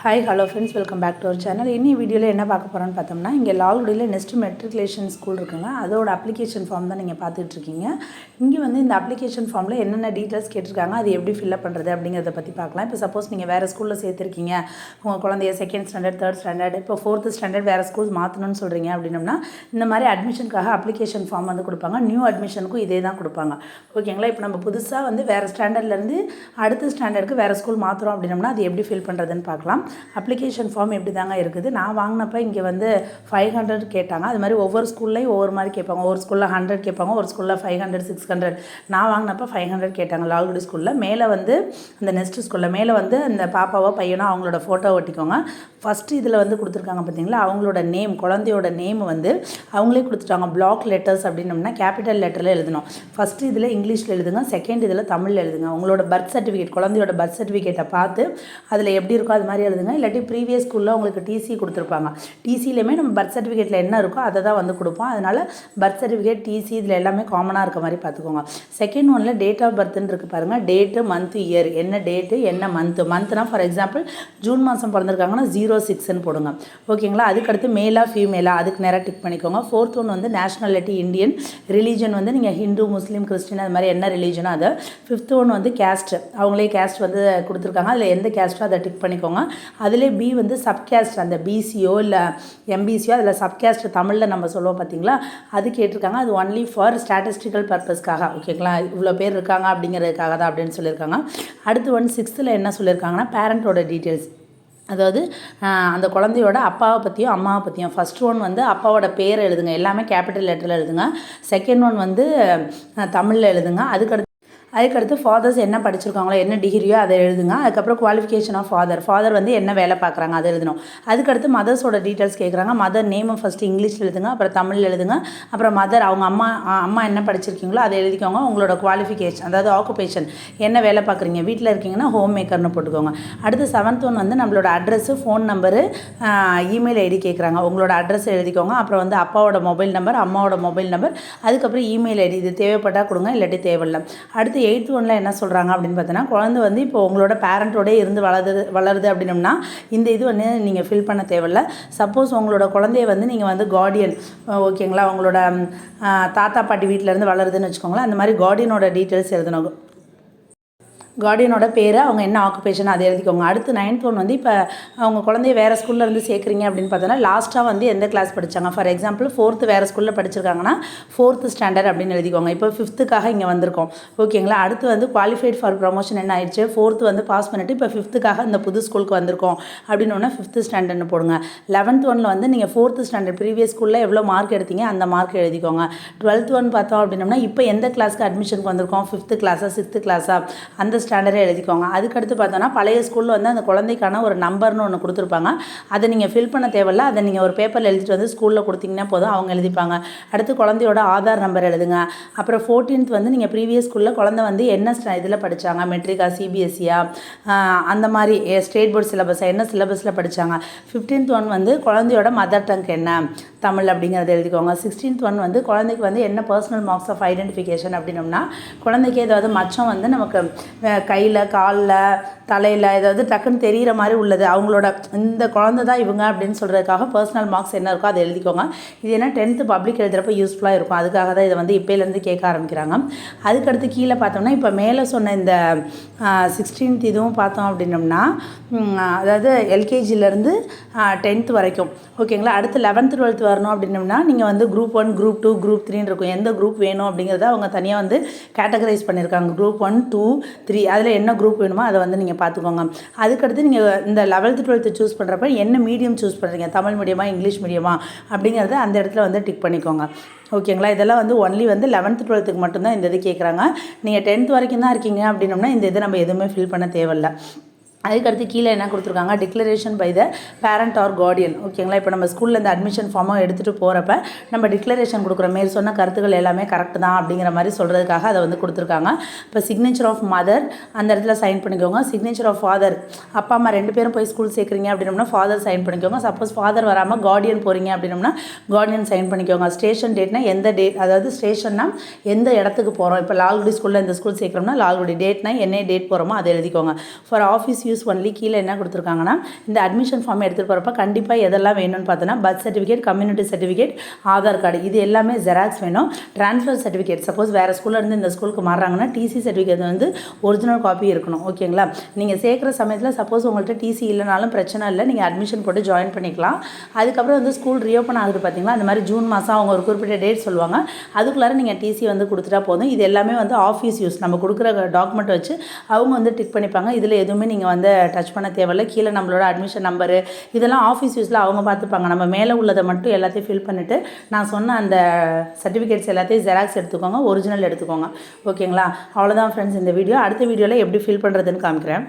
Hi hello friends, welcome back to our channel. இன்னி வீடியோவில் என்ன பார்க்க போகிறோன்னு பார்த்தோம்னா, இங்கே லால்குடியில் நெக்ஸ்ட் மெட்ரிகுலேஷன் ஸ்கூல் இருக்குங்க. அதோட அப்ளிகேஷன் ஃபார்ம் தான் நீங்கள் பார்த்துட்ருக்கீங்க. இங்கே வந்து இந்த அப்ளிகேஷன் ஃபார்மில் என்னென்ன டீட்டெயில்ஸ் கேட்டிருக்காங்க, அது எப்படி ஃபில்அப் பண்ணுறது அப்படிங்கிறத பற்றி பார்க்கலாம். இப்போ சப்போஸ் நீங்கள் வேறு ஸ்கூலில் சேர்த்துருக்கீங்க, உங்கள் குழந்தைய செகண்ட் ஸ்டாண்டர்ட், தேர்ட் ஸ்டாண்டர்ட், இப்போ ஃபோர்த்து ஸ்டாண்டர்ட் வேறு ஸ்கூல் மாற்றணும்னு சொல்கிறீங்க அப்படின்னம்னா, இந்த மாதிரி அட்மிஷனுக்காக அப்ளிகேஷன் ஃபார்ம் வந்து கொடுப்பாங்க. நியூ அட்மிஷனுக்கும் இதே தான் கொடுப்பாங்க. ஓகேங்களா? இப்போ நம்ம புதுசாக வந்து வேறு ஸ்டாண்டர்ட்லேருந்து அடுத்த ஸ்டாண்டர்டுக்கு வேறு ஸ்கூல் மாற்றுறோம் அப்படின்னம்னா அது எப்படி ஃபில் பண்ணுறதுன்னு பார்க்கலாம். அப்ளிகேஷன் ஃபார்ம் எப்படி தாங்க இருக்குது. நான் வாங்கினப்போ இங்கே வந்து 500 கேட்டாங்க. அது மாதிரி ஒவ்வொரு ஸ்கூல்லையும் ஒவ்வொரு மாதிரி கேட்பாங்க. ஒரு ஸ்கூலில் 100 கேட்பாங்க, ஒரு ஸ்கூலில் 500, 600. நான் வாங்கினப்போ 500 கேட்டாங்க லால்குடி ஸ்கூலில். மேலே வந்து அந்த நெக்ஸ்ட் ஸ்கூலில் மேலே வந்து அந்த பாப்பாவோ பையனோ அவங்களோட ஃபோட்டோ ஒட்டிக்கோங்க. ஃபஸ்ட்டு இதில் வந்து கொடுத்துருக்காங்க பார்த்தீங்களா, அவங்களோட நேம், குழந்தையோட நேம் வந்து அவங்களே கொடுத்துட்டாங்க. பிளாக் லெட்டர்ஸ் அப்படின்னோம்னா கேபிட்டல் லெட்டரில் எழுதணும். ஃபஸ்ட்டு இதில் இங்கிலீஷில் எழுதுங்க, செகண்ட் இதில் தமிழில் எழுதுங்க. உங்களோட பர்த் சர்டிஃபிகேட், குழந்தையோட பர்த் சர்டிஃபிகேட்டை பார்த்து அதில் எப்படி இருக்கோ அது மாதிரி எழுதுங்க. இல்லாட்டி ப்ரீவியஸ் ஸ்கூலில் உங்களுக்கு டிசி கொடுத்துருப்பாங்க. டிசிலையுமே நம்ம பர்த் சர்டிஃபிகேட்டில் என்ன இருக்கோ அதை தான் வந்து கொடுப்போம். அதனால் பர்த் சர்டிஃபிகேட், டிசி இதில் எல்லாமே காமனாக இருக்க மாதிரி பார்த்துக்கோங்க. செகண்ட் ஒன்னில் டேட் ஆஃப் பர்த்ன்னு இருக்குது பாருங்கள். டேட்டு, மந்த்து, இயர், என்ன டேட்டு என்ன மந்த்னா ஃபார் எக்ஸாம்பிள் ஜூன் மாதம் பிறந்திருக்காங்கன்னா 06ன்னு போடுங்க. ஓகேங்களா? அதுக்கடுத்து மேலா ஃபீமேலா அதுக்கு நேராக டிக் பண்ணிக்கோங்க. ஃபோர்த் ஒன் வந்து நேஷ்னாலிட்டி இந்தியன், ரிலீஜன் வந்து நீங்கள் ஹிந்து, முஸ்லீம், கிறிஸ்டின் அது மாதிரி என்ன ரிலீஜனோ அது. ஃபிஃப்த் ஒன் வந்து கேஸ்ட், அவங்களே கேஸ்ட் வந்து கொடுத்துருக்காங்க. அதில் எந்த கேஸ்ட்டோ அதை டிக் பண்ணிக்கோங்க. அதிலே பி வந்து சப்கேஸ்ட், அந்த பிசியோ இல்லை எம்பிசியோ அதில் சப்கேஸ்ட் தமிழில் நம்ம சொல்லுவோம் பார்த்தீங்களா, அது கேட்டிருக்காங்க. அது ஒன்லி ஃபார் ஸ்டாட்டிஸ்டிக்கல் பர்பஸ்க்காக. ஓகேங்களா? இவ்வளோ பேர் இருக்காங்க அப்படிங்கிறதுக்காக தான் அப்படின்னு சொல்லியிருக்காங்க. அடுத்து ஒன் 6th என்ன சொல்லியிருக்காங்கன்னா பேரண்ட்டோட டீட்டெயில்ஸ், அதாவது அந்த குழந்தையோட அப்பாவை பற்றியும் அம்மாவை பற்றியும். ஃபஸ்ட் ஒன் வந்து அப்பாவோட பேர் எழுதுங்க, எல்லாமே கேபிட்டல் லெட்டரில் எழுதுங்க. செகண்ட் ஒன் வந்து தமிழில் எழுதுங்க. அதுக்கடுத்து ஃபாதர்ஸ் என்ன படிச்சிருக்காங்களோ, என்ன டிகிரியோ அதை எழுதுங்க. அதுக்கப்புறம் குவாலிஃபிகேஷன் ஆஃப் ஃபாதர் வந்து என்ன வேலை பார்க்குறாங்க அதை எழுதணும். அதுக்கடுத்து மதர்ஸோட டீட்டெயில்ஸ் கேட்குறாங்க. மதர் நேமை ஃபஸ்ட்டு இங்கிலீஷில் எழுதுங்க, அப்புறம் தமிழில் எழுதுங்க. அப்புறம் மதர் அவங்க அம்மா என்ன படிச்சிருக்கீங்களோ அதை எழுதிக்கோங்க. உங்களோட குவாலிஃபிகேஷன், அதாவது ஆக்குபேஷன், என்ன வேலை பார்க்குறீங்க, வீட்டில் இருக்கீங்கன்னா ஹோம் மேக்கர்னு போட்டுக்கோங்க. அடுத்து 7th ஒன் வந்து நம்மளோட address, phone number, email ID கேட்குறாங்க. உங்களோட அட்ரஸ் எழுதிக்கோங்க. அப்புறம் வந்து அப்பாவோட மொபைல் நம்பர், அம்மாவோட மொபைல் நம்பர், அதுக்கப்புறம் இமெயில் ஐடி. இது தேவைப்பட்டால் கொடுங்க, இல்லாட்டி தேவையில்லை. அடுத்து 8th ஒன்னில் என்ன சொல்கிறாங்க அப்படின்னு பார்த்தோன்னா, குழந்தை வந்து இப்போ உங்களோட பேரண்ட்டோடே இருந்து வளருது அப்படின்னம்னா இந்த இது வந்து நீங்கள் ஃபில் பண்ண தேவையில்லை. சப்போஸ் உங்களோட குழந்தைய வந்து நீங்கள் வந்து கார்டியன், ஓகேங்களா, உங்களோட தாத்தா பாட்டி வீட்டிலேருந்து வளருதுன்னு வச்சுக்கோங்களேன். அந்த மாதிரி கார்டியனோட டீட்டெயில்ஸ் எழுதணும். கார்டியனோட பேர், அவங்க என்ன ஆக்குபேஷன் அதை எழுதிக்கோங்க. அடுத்து 9th ஒன் வந்து இப்போ அவங்க குழந்தைய வேறு ஸ்கூலில் இருந்து சேர்க்குறீங்க அப்படின்னு பார்த்தோன்னா லாஸ்ட்டாக வந்து எந்த கிளாஸ் படித்தாங்க. ஃபார் எக்ஸாம்பிள் 4th வேறு ஸ்கூலில் படிச்சிருக்காங்கன்னா 4th ஸ்டாண்டர்ட் அப்படின்னு எழுதிக்கோங்க. இப்போ 5th இங்கே வந்திருக்கோம். ஓகேங்களா? அடுத்து வந்து குவாலிஃபைட் ஃபார் ப்ரமோஷன் என்ன ஆயிடுச்சு, 4th வந்து பாஸ் பண்ணிவிட்டு இப்போ 5th இந்த புது ஸ்கூலுக்கு வந்திருக்கோம் அப்படின்னா 5th ஸ்டாண்டர்ட்னு போடுங்க. 11th ஒன்னில் வந்து நீங்கள் 4th ஸ்டாண்டர்ட் ப்ரீவியஸ் ஸ்கூலில் எவ்வளோ மார்க் எடுத்தீங்க அந்த மார்க் எழுதிக்கோங்க. 12th ஒன் பார்த்தோம் அப்படின்னம்னா இப்போ எந்த கிளாஸ்க்கு அட்மிஷனுக்கு வந்திருக்கோம், 5th கிளாஸா 6th கிளாஸா அந்த ஸ்டாண்டர்டே எழுதிக்கோங்க. அதுக்கடுத்து பார்த்தோன்னா பழைய ஸ்கூலில் வந்து அந்த குழந்தைக்கான ஒரு நம்பர்னு ஒன்று கொடுத்துருப்பாங்க. அதை நீங்கள் ஃபில் பண்ண தேவையில்ல. அதை நீங்கள் ஒரு பேப்பரில் எழுதிட்டு வந்து ஸ்கூலில் கொடுத்தீங்கன்னா போதும், அவங்க எழுதிப்பாங்க. அடுத்து குழந்தையோட ஆதார் நம்பர் எழுதுங்க. அப்புறம் 14th வந்து நீங்கள் ப்ரீவியஸ் ஸ்கூலில் குழந்தை வந்து என்ன இதில் படித்தாங்க, மெட்ரிக்கா, சிபிஎஸ்சியா, அந்த மாதிரி ஸ்டேட் போர்ட் சிலபஸாக என்ன சிலபஸில் படித்தாங்க. 15th ஒன் வந்து குழந்தையோட மதர் டங் என்ன, தமிழ் அப்படிங்கிறத எழுதிக்கோங்க. 16th ஒன் வந்து குழந்தைக்கு வந்து என்ன பர்சனல் மார்க்ஸ் ஆஃப் ஐடென்டிஃபிகேஷன் அப்படின்னோம்னா, குழந்தைக்கு ஏதாவது மச்சம் வந்து நமக்கு கையில், காலில், தலையில் ஏதாவது டக்குன்னு தெரிகிற மாதிரி உள்ளது, அவங்களோட இந்த குழந்தை தான் இவங்க அப்படின்னு சொல்கிறதுக்காக பர்சனல் மார்க்ஸ் என்ன இருக்கோ அதை எழுதிக்கோங்க. இது என்ன 10th பப்ளிக் எழுதுகிறப்ப யூஸ்ஃபுல்லாக இருக்கும். அதுக்காக தான் இதை வந்து இப்போலேருந்து கேட்க ஆரம்பிக்கிறாங்க. அதுக்கடுத்து கீழே பார்த்தோம்னா இப்போ மேலே சொன்ன இந்த 16th இதுவும் பார்த்தோம் அப்படின்னம்னா, அதாவது எல்கேஜிலேருந்து 10th வரைக்கும். ஓகேங்களா? அடுத்து 11th 12th வரணும் அப்படின்னம்னா நீங்கள் வந்து குரூப் 1, குரூப் 2, குரூப் 3ன்னு இருக்கும். எந்த குரூப் வேணும் அப்படிங்கிறத அவங்க தனியாக வந்து கேட்டகரைஸ் பண்ணியிருக்காங்க. குரூப் 1, 2, 3 அதில் என்ன குரூப் வேணுமோ அதை வந்து நீங்கள் பார்த்துக்கோங்க. அதுக்கடுத்து நீங்கள் இந்த 11th 12th சூஸ் பண்ணுறப்ப என்ன மீடியம் சூஸ் பண்ணுறீங்க, தமிழ் மீடியமா இங்கிலீஷ் மீடியமா அப்படிங்கிறத அந்த இடத்துல வந்து டிக் பண்ணிக்கோங்க. ஓகேங்களா? இதெல்லாம் வந்து ஒன்லி வந்து 11th 12th மட்டும்தான் இந்த இது கேட்குறாங்க. நீங்கள் 10th வரைக்கும் தான் இருக்கீங்க அப்படின்னோம்னா இந்த இதை நம்ம எதுவுமே ஃபில் பண்ண தேவையில்லை. அதுக்கடுத்து கீழே என்ன கொடுத்துருக்காங்க, declaration by the parent or guardian. ஓகேங்களா? இப்போ நம்ம ஸ்கூலில் இந்த அட்மிஷன் ஃபார்மை எடுத்துகிட்டு போகிறப்ப நம்ம டிக்ளரேஷன் கொடுக்குற மாரி சொன்ன கருத்துக்கள் எல்லாமே கரெக்டு தான் அப்படிங்கிற மாதிரி சொல்கிறதுக்காக அதை வந்து கொடுத்துருக்காங்க. இப்போ சிக்னேச்சர் ஆஃப் மதர் அந்த இடத்துல சைன் பண்ணிக்கோங்க. சிக்னேச்சர் ஆஃப் ஃபாதர், அப்பா அம்மா 2 பேரும் போய் ஸ்கூல் சேர்க்குறீங்க அப்படின்னோம்னா ஃபாதர் சைன் பண்ணிக்கோங்க. சப்போஸ் ஃபாதர் வராமல் கார்டியன் போகிறீங்க அப்படின்னோம்னா கார்டியன் சைன் பண்ணிக்கோங்க. ஸ்டேஷன் டேட்னா எந்த டேட், அதாவது ஸ்டேஷன்னா எந்த இடத்துக்கு போகிறோம். இப்போ லால்குடி ஸ்கூலில் இந்த ஸ்கூல் சேர்க்குறோம்னா லால்குடி, டேட்னா என்ன டேட் போகிறோமோ அதை எழுதிக்கோங்க. For office use use only கீழே என்ன கொடுத்துருக்காங்கன்னா இந்த அட்மிஷன் ஃபார்ம் எடுத்துகிட்டு போகிறப்ப கண்டிப்பாக எதெல்லாம் வேணும்னு பார்த்தோன்னா birth certificate, community certificate, Aadhaar card இது எல்லாமே ஜெராக்ஸ் வேணும். ட்ரான்ஸ்ஃபர் சர்டிஃபிகேட் சப்போஸ் வேறு ஸ்கூலில் இருந்து இந்த ஸ்கூலுக்கு மாறுறாங்கன்னா டிசி சர்டிஃபிகேட் வந்து ஒரிஜினல் காப்பி இருக்கணும். ஓகேங்களா? நீங்கள் சேர்க்குற சமயத்தில் சப்போஸ் உங்கள்கிட்ட டிசி இல்லைனாலும் பிரச்சனை இல்லை, நீங்கள் அட்மிஷன் போட்டு ஜாயின் பண்ணிக்கலாம். அதுக்கப்புறம் வந்து ஸ்கூல் ரீஓப்பன் ஆகுது பார்த்தீங்களா, அந்த மாதிரி ஜூன் மாதம் அவங்க ஒரு குறிப்பிட்ட டேட் சொல்லுவாங்க. அதுக்குள்ளார நீங்கள் டிசி வந்து கொடுத்துட்டா போதும். இது எல்லாமே வந்து ஆஃபீஸ் யூஸ், நம்ம கொடுக்குற டாக்குமெண்ட் வச்சு அவங்க வந்து டிக் பண்ணிப்பாங்க. இதில் எதுவுமே நீங்கள் வந்து டச் பண்ண தேவையில்லை. கீழே நம்மளோட அட்மிஷன் நம்பரு இதெல்லாம் ஆஃபீஸ் யூஸில் அவங்க பார்த்துப்பாங்க. நம்ம மேலே உள்ளதை மட்டும் எல்லாத்தையும் ஃபில் பண்ணிவிட்டு நான் சொன்ன அந்த சர்டிஃபிகேட்ஸ் எல்லாத்தையும் ஜெராக்ஸ் எடுத்துக்கோங்க, ஒரிஜினல் எடுத்துக்கோங்க. ஓகேங்களா? அவ்வளோதான் ஃப்ரெண்ட்ஸ் இந்த வீடியோ. அடுத்த வீடியோவில் எப்படி ஃபில் பண்ணுறதுன்னு காமிக்கிறேன்.